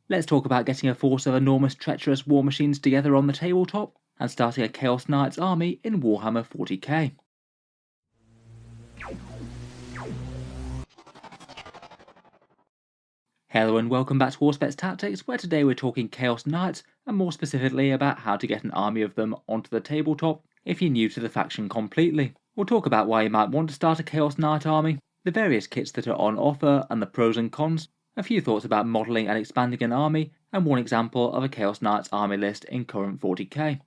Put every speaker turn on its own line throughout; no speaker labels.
Let's talk about getting a force of enormous treacherous war machines together on the tabletop, and starting a Chaos Knights army in Warhammer 40K. Hello and welcome back to Auspex Tactics, where today we're talking Chaos Knights, and more specifically about how to get an army of them onto the tabletop if you're new to the faction completely. We'll talk about why you might want to start a Chaos Knight army, the various kits that are on offer and the pros and cons, a few thoughts about modelling and expanding an army, and one example of a Chaos Knights army list in current 40k.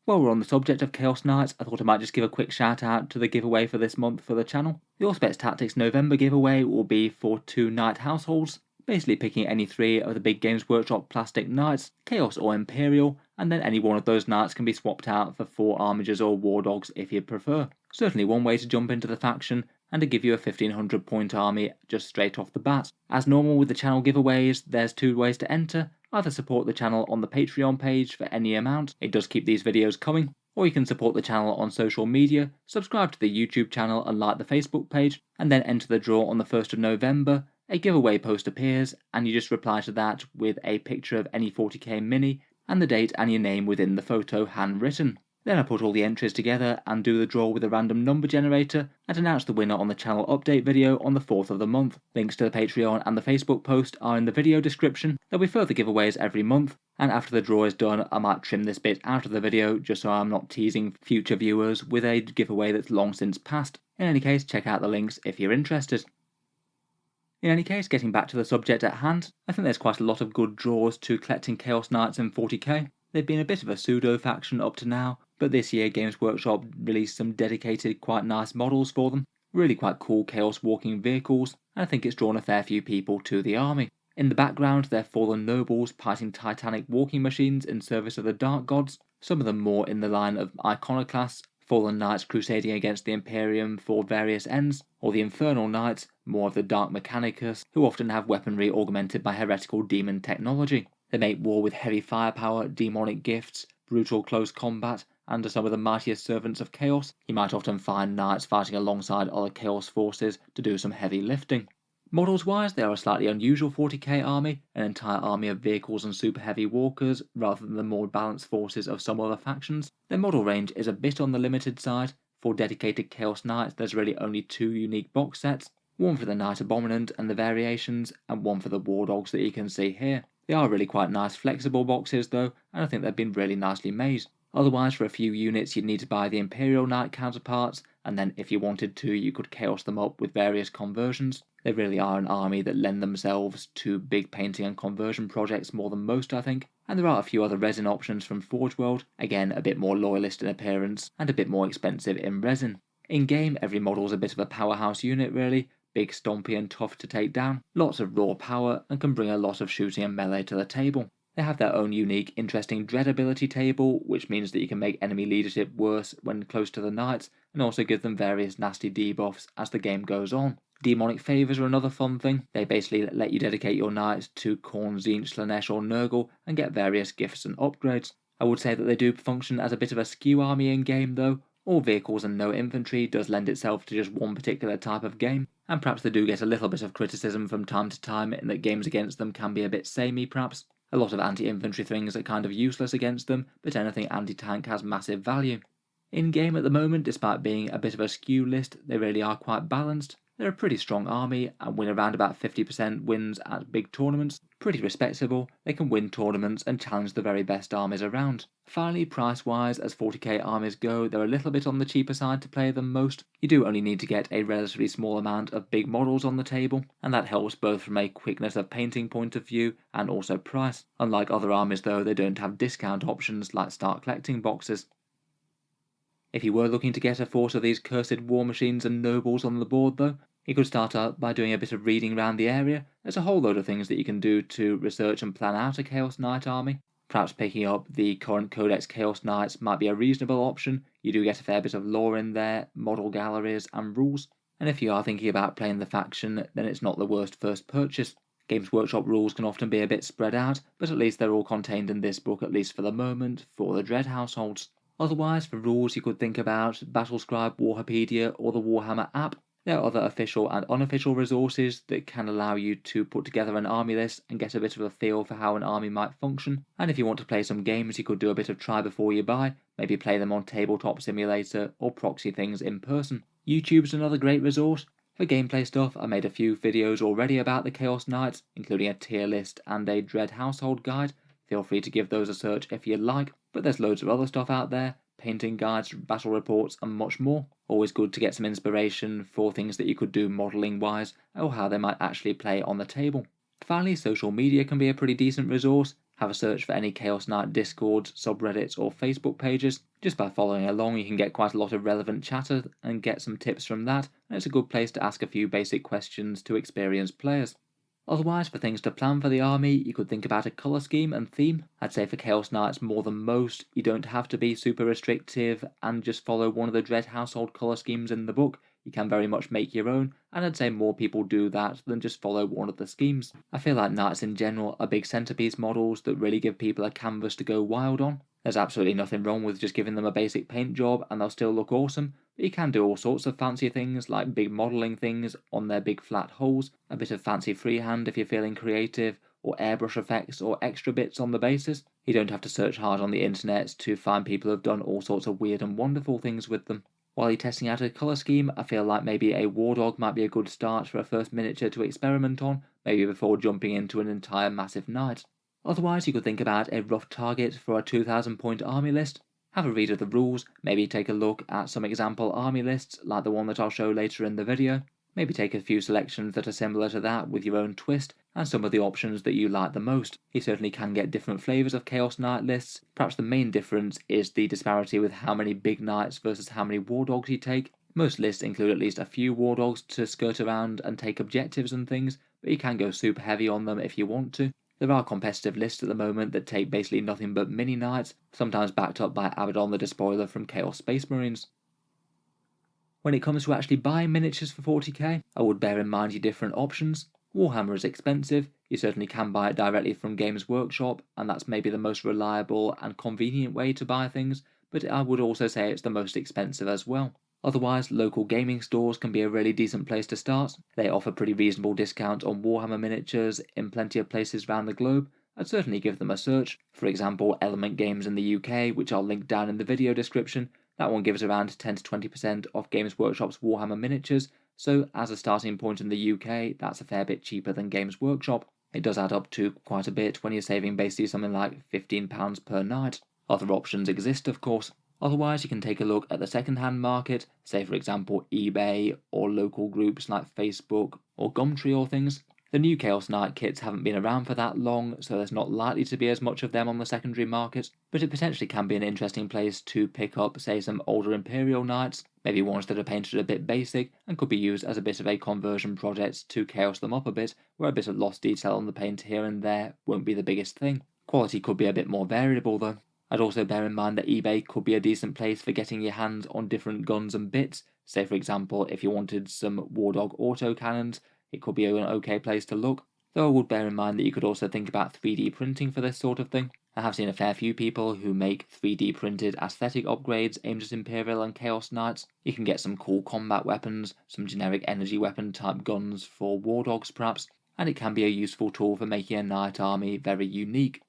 While we're on the subject of Chaos Knights, I thought I might just give a quick shout out to the giveaway for this month for the channel. The Auspex Tactics November giveaway will be for 2 Knight households, basically picking any 3 of the big Games Workshop plastic Knights, Chaos or Imperial, and then any one of those Knights can be swapped out for 4 Armigers or War Dogs if you prefer. Certainly one way to jump into the faction and to give you a 1500 point army just straight off the bat. As normal with the channel giveaways, there's 2 ways to enter. Either support the channel on the Patreon page for any amount, it does keep these videos coming, or you can support the channel on social media, subscribe to the YouTube channel and like the Facebook page, and then enter the draw on the 1st of November. A giveaway post appears, and you just reply to that with a picture of any 40k mini, and the date and your name within the photo handwritten. Then I put all the entries together and do the draw with a random number generator and announce the winner on the channel update video on the 4th of the month. Links to the Patreon and the Facebook post are in the video description. There'll be further giveaways every month, and after the draw is done I might trim this bit out of the video just so I'm not teasing future viewers with a giveaway that's long since passed. In any case, check out the links if you're interested. In any case, getting back to the subject at hand, I think there's quite a lot of good draws to collecting Chaos Knights in 40k. They've been a bit of a pseudo-faction up to now, but this year Games Workshop released some dedicated, quite nice models for them. Really quite cool Chaos walking vehicles, and I think it's drawn a fair few people to the army. In the background, they're fallen nobles piloting titanic walking machines in service of the Dark Gods, some of them more in the line of iconoclasts, fallen knights crusading against the Imperium for various ends, or the Infernal Knights, more of the Dark Mechanicus, who often have weaponry augmented by heretical demon technology. They make war with heavy firepower, demonic gifts, brutal close combat, and are some of the mightiest servants of chaos. You might often find knights fighting alongside other chaos forces to do some heavy lifting. Models wise, they are a slightly unusual 40k army, an entire army of vehicles and super heavy walkers, rather than the more balanced forces of some other factions. Their model range is a bit on the limited side. For dedicated Chaos Knights, there's really only 2 unique box sets, one for the Knight Abominant and the variations, and one for the War Dogs that you can see here. They are really quite nice flexible boxes though, and I think they've been really nicely made. Otherwise, for a few units you'd need to buy the Imperial Knight counterparts, and then if you wanted to you could chaos them up with various conversions. They really are an army that lend themselves to big painting and conversion projects more than most, I think, and there are a few other resin options from Forge World, again a bit more loyalist in appearance and a bit more expensive in resin. In game, every model's a bit of a powerhouse unit really, big, stompy and tough to take down, lots of raw power, and can bring a lot of shooting and melee to the table. They have their own unique, interesting dread ability table, which means that you can make enemy leadership worse when close to the knights, and also give them various nasty debuffs as the game goes on. Demonic favours are another fun thing. They basically let you dedicate your knights to Khorne, Tzeentch, Slaanesh or Nurgle and get various gifts and upgrades. I would say that they do function as a bit of a skew army in game though. All vehicles and no infantry does lend itself to just one particular type of game, and perhaps they do get a little bit of criticism from time to time in that games against them can be a bit samey perhaps. A lot of anti-infantry things are kind of useless against them, but anything anti-tank has massive value. In game at the moment, despite being a bit of a skew list, they really are quite balanced. They're a pretty strong army and win around about 50% wins at big tournaments. Pretty respectable, they can win tournaments and challenge the very best armies around. Finally, price-wise, as 40k armies go, they're a little bit on the cheaper side to play than most. You do only need to get a relatively small amount of big models on the table, and that helps both from a quickness of painting point of view and also price. Unlike other armies though, they don't have discount options like start collecting boxes. If you were looking to get a force of these cursed war machines and nobles on the board though, you could start out by doing a bit of reading around the area. There's a whole load of things that you can do to research and plan out a Chaos Knight army. Perhaps picking up the current Codex Chaos Knights might be a reasonable option. You do get a fair bit of lore in there, model galleries and rules. And if you are thinking about playing the faction, then it's not the worst first purchase. Games Workshop rules can often be a bit spread out, but at least they're all contained in this book, at least for the moment, for the Dread households. Otherwise, for rules you could think about Battlescribe, Warhapedia or the Warhammer app. There are other official and unofficial resources that can allow you to put together an army list and get a bit of a feel for how an army might function, and if you want to play some games you could do a bit of try before you buy, maybe play them on Tabletop Simulator or proxy things in person. YouTube's another great resource. For gameplay stuff, I made a few videos already about the Chaos Knights, including a tier list and a Dread household guide. Feel free to give those a search if you'd like, but there's loads of other stuff out there, painting guides, battle reports, and much more. Always good to get some inspiration for things that you could do modelling wise, or how they might actually play on the table. Finally, social media can be a pretty decent resource. Have a search for any Chaos Knight Discords, subreddits, or Facebook pages. Just by following along you can get quite a lot of relevant chatter and get some tips from that, and it's a good place to ask a few basic questions to experienced players. Otherwise, for things to plan for the army, you could think about a colour scheme and theme. I'd say for Chaos Knights more than most, you don't have to be super restrictive and just follow one of the Dread household colour schemes in the book. You can very much make your own, and I'd say more people do that than just follow one of the schemes. I feel like Knights in general are big centrepiece models that really give people a canvas to go wild on. There's absolutely nothing wrong with just giving them a basic paint job and they'll still look awesome, but you can do all sorts of fancy things like big modelling things on their big flat hulls, a bit of fancy freehand if you're feeling creative, or airbrush effects or extra bits on the bases. You don't have to search hard on the internet to find people who've done all sorts of weird and wonderful things with them. While you're testing out a colour scheme, I feel like maybe a War Dog might be a good start for a first miniature to experiment on, maybe before jumping into an entire massive knight. Otherwise, you could think about a rough target for a 2000 point army list. Have a read of the rules, maybe take a look at some example army lists like the one that I'll show later in the video. Maybe take a few selections that are similar to that with your own twist, and some of the options that you like the most. You certainly can get different flavours of Chaos Knight lists. Perhaps the main difference is the disparity with how many big knights versus how many war dogs you take. Most lists include at least a few war dogs to skirt around and take objectives and things, but you can go super heavy on them if you want to. There are competitive lists at the moment that take basically nothing but mini knights, sometimes backed up by Abaddon the Despoiler from Chaos Space Marines. When it comes to actually buying miniatures for 40k, I would bear in mind your different options. Warhammer is expensive, you certainly can buy it directly from Games Workshop, and that's maybe the most reliable and convenient way to buy things, but I would also say it's the most expensive as well. Otherwise, local gaming stores can be a really decent place to start. They offer pretty reasonable discounts on Warhammer miniatures in plenty of places around the globe. I'd certainly give them a search. For example, Element Games in the UK, which I'll link down in the video description. That one gives around 10 to 20% off Games Workshop's Warhammer miniatures, so as a starting point in the UK, that's a fair bit cheaper than Games Workshop. It does add up to quite a bit when you're saving basically something like £15 per night. Other options exist, of course. Otherwise, you can take a look at the second-hand market, say for example eBay or local groups like Facebook or Gumtree or things. The new Chaos Knight kits haven't been around for that long, so there's not likely to be as much of them on the secondary market, but it potentially can be an interesting place to pick up, say, some older Imperial Knights, maybe ones that are painted a bit basic and could be used as a bit of a conversion project to chaos them up a bit, where a bit of lost detail on the paint here and there won't be the biggest thing. Quality could be a bit more variable though. I'd also bear in mind that eBay could be a decent place for getting your hands on different guns and bits. Say for example, if you wanted some War Dog autocannons, it could be an okay place to look. Though I would bear in mind that you could also think about 3D printing for this sort of thing. I have seen a fair few people who make 3D printed aesthetic upgrades aimed at Imperial and Chaos Knights. You can get some cool combat weapons, some generic energy weapon type guns for War Dogs perhaps, and it can be a useful tool for making a Knight army very unique.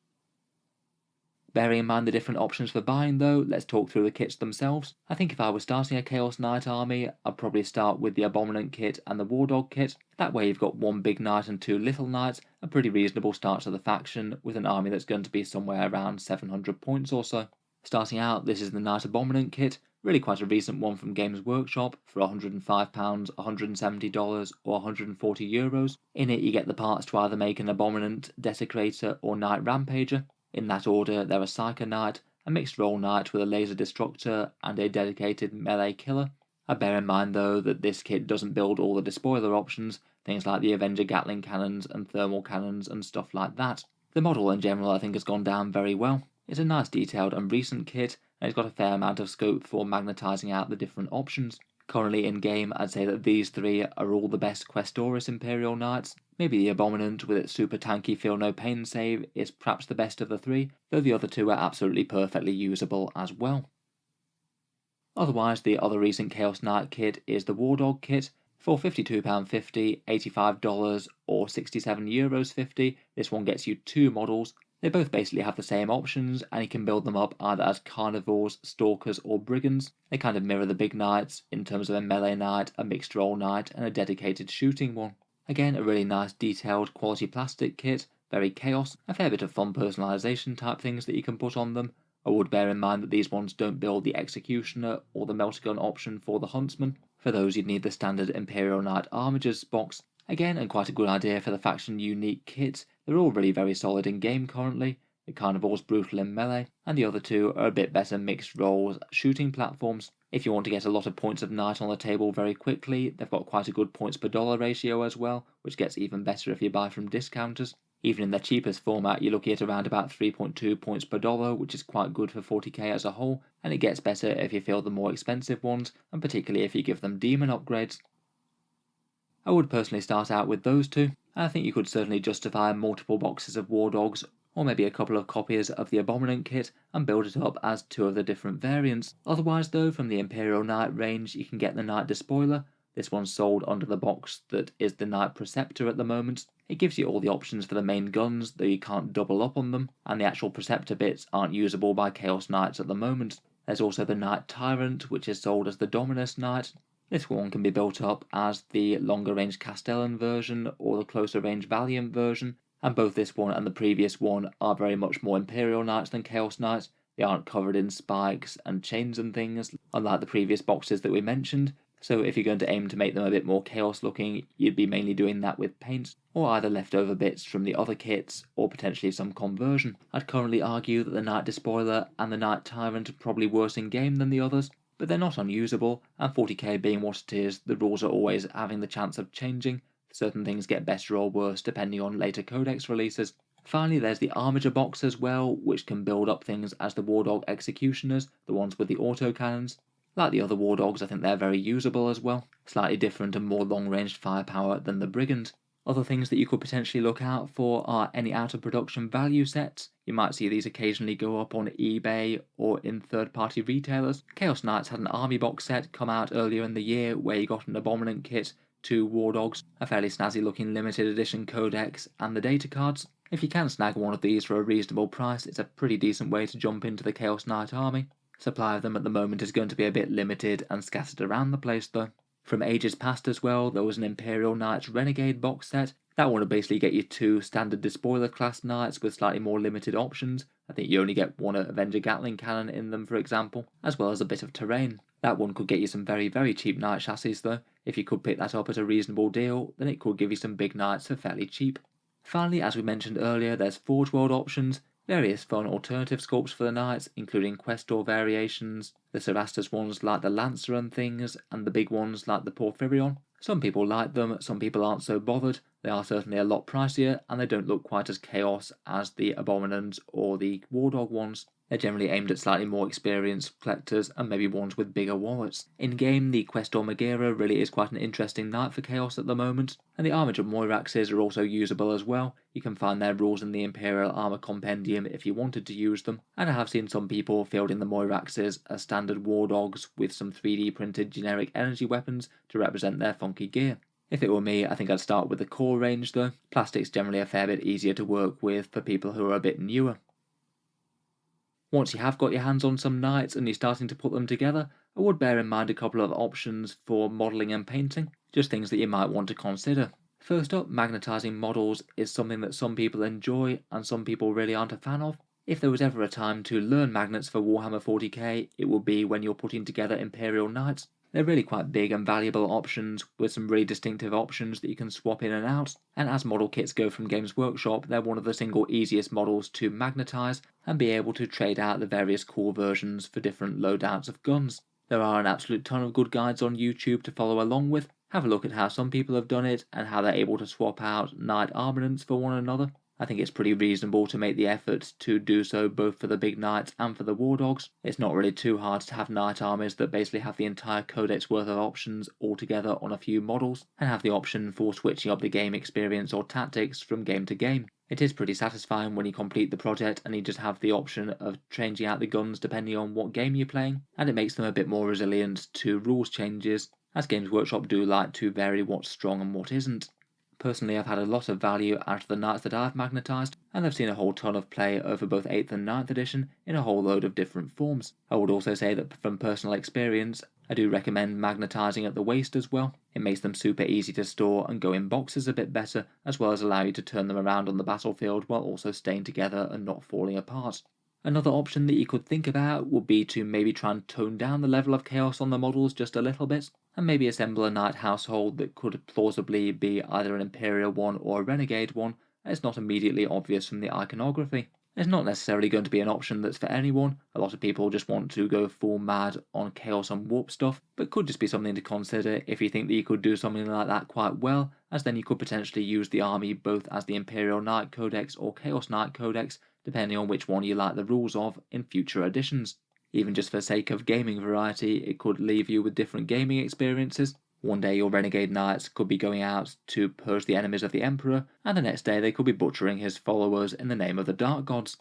Bearing in mind the different options for buying though, let's talk through the kits themselves. I think if I was starting a Chaos Knight army, I'd probably start with the Abominant Kit and the War Dog Kit. That way you've got one big knight and two little knights, a pretty reasonable start to the faction, with an army that's going to be somewhere around 700 points or so. Starting out, this is the Knight Abominant Kit, really quite a recent one from Games Workshop, for £105, $170 or €140. In it you get the parts to either make an Abominant, Desecrator or Knight Rampager. In that order, there are Psyker Knight, a mixed role knight with a laser destructor, and a dedicated melee killer. I bear in mind though that this kit doesn't build all the despoiler options, things like the Avenger Gatling cannons and thermal cannons and stuff like that. The model in general I think has gone down very well. It's a nice detailed and recent kit, and it's got a fair amount of scope for magnetising out the different options. Currently in game, I'd say that these three are all the best Questoris Imperial Knights. Maybe the Abominant with its super tanky feel no pain save is perhaps the best of the three, though the other two are absolutely perfectly usable as well. Otherwise, the other recent Chaos Knight kit is the War Dog kit. For £52.50, $85 or €67.50, this one gets you 2 models. They both basically have the same options, and you can build them up either as carnivores, stalkers or brigands. They kind of mirror the big knights in terms of a melee knight, a mixed role knight and a dedicated shooting one. Again, a really nice detailed quality plastic kit, very chaos, a fair bit of fun personalisation type things that you can put on them. I would bear in mind that these ones don't build the executioner or the melter option for the huntsman. For those you'd need the standard Imperial Knight Armigers box. Again, and quite a good idea for the faction unique kits. They're all really very solid in game currently. The Carnivore's brutal in melee, and the other two are a bit better mixed roles shooting platforms. If you want to get a lot of points of knight on the table very quickly, they've got quite a good points per dollar ratio as well, which gets even better if you buy from discounters. Even in their cheapest format, you're looking at around about 3.2 points per dollar, which is quite good for 40k as a whole, and it gets better if you fill the more expensive ones, and particularly if you give them demon upgrades. I would personally start out with those two. I think you could certainly justify multiple boxes of War Dogs, or maybe a couple of copies of the Abominant Kit, and build it up as 2 of the different variants. Otherwise though, from the Imperial Knight range, you can get the Knight Despoiler. This one's sold under the box that is the Knight Preceptor at the moment. It gives you all the options for the main guns, though you can't double up on them, and the actual Preceptor bits aren't usable by Chaos Knights at the moment. There's also the Knight Tyrant, which is sold as the Dominus Knight. This one can be built up as the longer range Castellan version or the closer range Valiant version, and both this one and the previous one are very much more Imperial Knights than Chaos Knights. They aren't covered in spikes and chains and things, unlike the previous boxes that we mentioned. So if you're going to aim to make them a bit more chaos looking, you'd be mainly doing that with paint, or either leftover bits from the other kits, or potentially some conversion. I'd currently argue that the Knight Despoiler and the Knight Tyrant are probably worse in game than the others, but they're not unusable, and 40k being what it is, the rules are always having the chance of changing. Certain things get better or worse depending on later codex releases. Finally, there's the Armiger box as well, which can build up things as the War Dog Executioners, the ones with the autocannons. Like the other War Dogs, I think they're very usable as well, slightly different and more long-ranged firepower than the Brigand. Other things that you could potentially look out for are any out-of-production value sets. You might see these occasionally go up on eBay or in third-party retailers. Chaos Knights had an army box set come out earlier in the year where you got an Abominant Kit, 2 War Dogs, a fairly snazzy looking limited edition codex, and the data cards. If you can snag one of these for a reasonable price, it's a pretty decent way to jump into the Chaos Knight army. Supply of them at the moment is going to be a bit limited and scattered around the place though. From ages past as well, there was an Imperial Knights Renegade box set. That one would basically get you 2 standard Despoiler class knights with slightly more limited options. I think you only get 1 Avenger Gatling cannon in them, for example, as well as a bit of terrain. That one could get you some very, very cheap knight chassis though. If you could pick that up at a reasonable deal, then it could give you some big knights for fairly cheap. Finally, as we mentioned earlier, there's Forge World options. Various fun alternative sculpts for the knights, including Questor variations, the Cerastus ones like the Lancer and things, and the big ones like the Porphyrion. Some people like them, some people aren't so bothered. They are certainly a lot pricier, and they don't look quite as chaos as the Abominants or the War Dog ones. They're generally aimed at slightly more experienced collectors and maybe ones with bigger wallets. In game, the Questor Megaera really is quite an interesting knight for chaos at the moment, and the Armiger Moiraxes are also usable as well. You can find their rules in the Imperial Armor Compendium if you wanted to use them, and I have seen some people fielding the Moiraxes as standard War Dogs with some 3D printed generic energy weapons to represent their funky gear. If it were me, I think I'd start with the core range though. Plastic's generally a fair bit easier to work with for people who are a bit newer. Once you have got your hands on some knights and you're starting to put them together, I would bear in mind a couple of options for modelling and painting, just things that you might want to consider. First up, magnetising models is something that some people enjoy and some people really aren't a fan of. If there was ever a time to learn magnets for Warhammer 40k, it would be when you're putting together Imperial Knights. They're really quite big and valuable options, with some really distinctive options that you can swap in and out, and as model kits go from Games Workshop, they're one of the single easiest models to magnetise and be able to trade out the various cool versions for different loadouts of guns. There are an absolute ton of good guides on YouTube to follow along with. Have a look at how some people have done it and how they're able to swap out Knight Armaments for one another. I think it's pretty reasonable to make the effort to do so both for the big knights and for the war dogs. It's not really too hard to have knight armies that basically have the entire codex worth of options all together on a few models, and have the option for switching up the game experience or tactics from game to game. It is pretty satisfying when you complete the project and you just have the option of changing out the guns depending on what game you're playing, and it makes them a bit more resilient to rules changes as Games Workshop do like to vary what's strong and what isn't. Personally, I've had a lot of value out of the knights that I've magnetised, and I've seen a whole ton of play over both 8th and 9th edition in a whole load of different forms. I would also say that from personal experience, I do recommend magnetising at the waist as well. It makes them super easy to store and go in boxes a bit better, as well as allow you to turn them around on the battlefield while also staying together and not falling apart. Another option that you could think about would be to maybe try and tone down the level of chaos on the models just a little bit, and maybe assemble a knight household that could plausibly be either an Imperial one or a Renegade one, and it's not immediately obvious from the iconography. It's not necessarily going to be an option that's for anyone. A lot of people just want to go full mad on chaos and warp stuff, but could just be something to consider if you think that you could do something like that quite well, as then you could potentially use the army both as the Imperial Knight Codex or Chaos Knight Codex, depending on which one you like the rules of in future editions. Even just for sake of gaming variety, it could leave you with different gaming experiences. One day your Renegade Knights could be going out to purge the enemies of the Emperor, and the next day they could be butchering his followers in the name of the Dark Gods.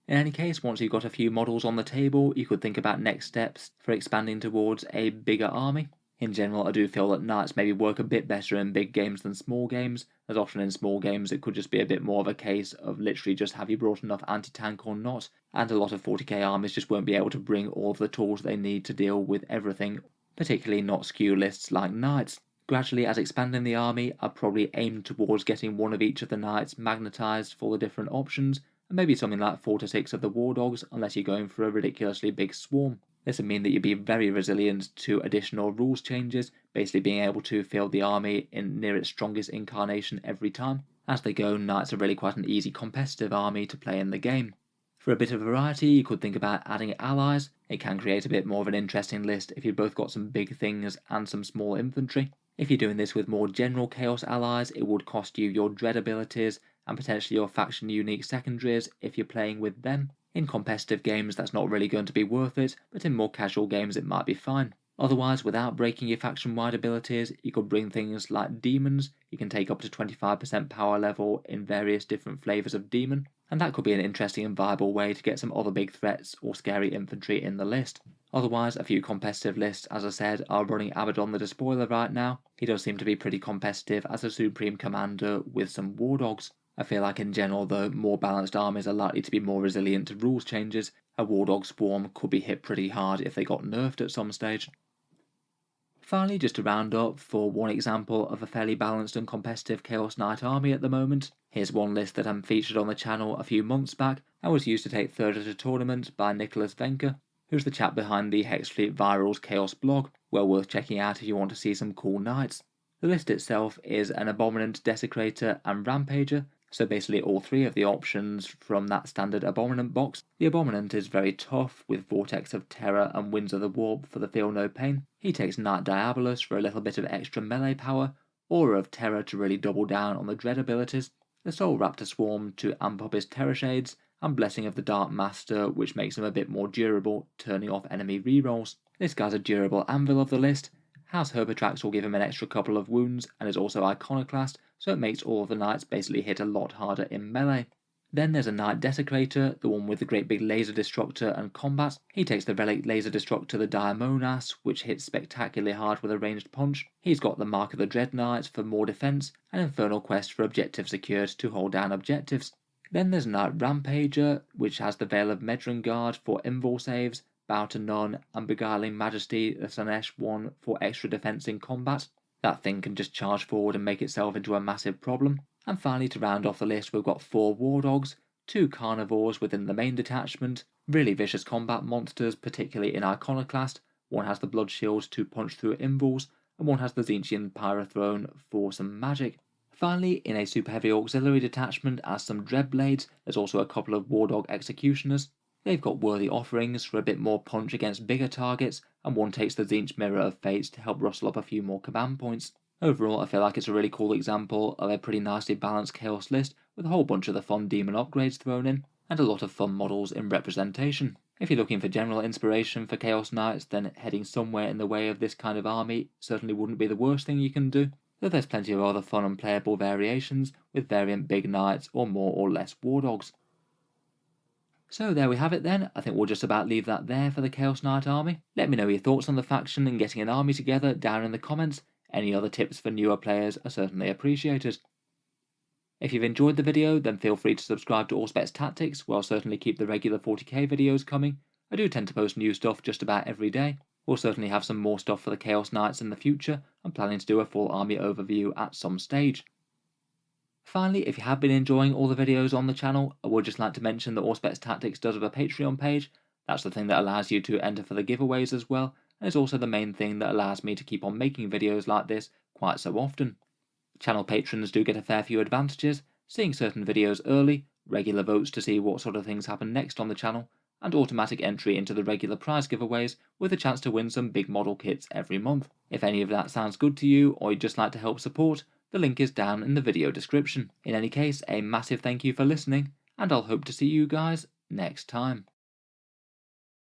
In any case, once you've got a few models on the table, you could think about next steps for expanding towards a bigger army. In general, I do feel that knights maybe work a bit better in big games than small games, as often in small games it could just be a bit more of a case of literally just have you brought enough anti-tank or not, and a lot of 40k armies just won't be able to bring all of the tools they need to deal with everything, particularly not skew lists like knights. Gradually, as expanding the army, I'd probably aim towards getting one of each of the knights magnetised for the different options, and maybe something like 4 to 6 of the war dogs unless you're going for a ridiculously big swarm. This would mean that you'd be very resilient to additional rules changes, basically being able to field the army in near its strongest incarnation every time. As they go, knights are really quite an easy competitive army to play in the game. For a bit of variety, you could think about adding allies. It can create a bit more of an interesting list if you've both got some big things and some small infantry. If you're doing this with more general chaos allies, it would cost you your dread abilities and potentially your faction unique secondaries if you're playing with them. In competitive games that's not really going to be worth it, but in more casual games it might be fine. Otherwise, without breaking your faction-wide abilities, you could bring things like demons. You can take up to 25% power level in various different flavours of demon, and that could be an interesting and viable way to get some other big threats or scary infantry in the list. Otherwise, a few competitive lists, as I said, are running Abaddon the Despoiler right now. He does seem to be pretty competitive as a Supreme Commander with some War Dogs. I feel like in general, though, more balanced armies are likely to be more resilient to rules changes. A War Dog swarm could be hit pretty hard if they got nerfed at some stage. Finally, just to round up, for one example of a fairly balanced and competitive Chaos Knight army at the moment, here's one list that I featured on the channel a few months back and was used to take third at a tournament by Nicholas Venker, who's the chap behind the Hexfleet Virals Chaos blog, well worth checking out if you want to see some cool knights. The list itself is an Abominant, Desecrator and Rampager, so basically all 3 of the options from that standard Abominant box. The Abominant is very tough, with Vortex of Terror and Winds of the Warp for the Feel No Pain. He takes Knight Diabolus for a little bit of extra melee power, Aura of Terror to really double down on the dread abilities, the Soul Raptor Swarm to amp up his Terror Shades, and Blessing of the Dark Master, which makes him a bit more durable, turning off enemy rerolls. This guy's a durable anvil of the list. House Herbatrax will give him an extra couple of wounds and is also iconoclast, so it makes all of the knights basically hit a lot harder in melee. Then there's a Knight Desecrator, the one with the great big laser destructor and combat. He takes the relic laser destructor, the Diamonas, which hits spectacularly hard with a ranged punch. He's got the Mark of the Dread Knight for more defense, and Infernal Quest for objective secured to hold down objectives. Then there's Knight Rampager, which has the Veil of Medrengard for invul saves, Bow to None, and Beguiling Majesty, the Slanesh one, for extra defense in combat. That thing can just charge forward and make itself into a massive problem. And finally, to round off the list, we've got 4 War Dogs, 2 Carnivores within the main detachment, really vicious combat monsters, particularly in Iconoclast. One has the Blood Shield to punch through invuls, and one has the Tzeentchian Pyrothrone for some magic. Finally, in a super heavy auxiliary detachment as some Dreadblades, there's also a couple of War Dog Executioners. They've got worthy offerings for a bit more punch against bigger targets, and one takes the Tzeentch Mirror of Fates to help rustle up a few more command points. Overall, I feel like it's a really cool example of a pretty nicely balanced Chaos list with a whole bunch of the fun demon upgrades thrown in, and a lot of fun models in representation. If you're looking for general inspiration for Chaos Knights, then heading somewhere in the way of this kind of army certainly wouldn't be the worst thing you can do, though there's plenty of other fun and playable variations with variant big knights or more or less war dogs. So there we have it then. I think we'll just about leave that there for the Chaos Knight army. Let me know your thoughts on the faction and getting an army together down in the comments. Any other tips for newer players are certainly appreciated. If you've enjoyed the video, then feel free to subscribe to Auspex Tactics, where I'll certainly keep the regular 40k videos coming. I do tend to post new stuff just about every day. We'll certainly have some more stuff for the Chaos Knights in the future. I'm planning to do a full army overview at some stage. Finally, if you have been enjoying all the videos on the channel, I would just like to mention that Auspex Tactics does have a Patreon page. That's the thing that allows you to enter for the giveaways as well, and it's also the main thing that allows me to keep on making videos like this quite so often. Channel patrons do get a fair few advantages, seeing certain videos early, regular votes to see what sort of things happen next on the channel, and automatic entry into the regular prize giveaways with a chance to win some big model kits every month. If any of that sounds good to you, or you'd just like to help support, the link is down in the video description. In any case, a massive thank you for listening, and I'll hope to see you guys next time.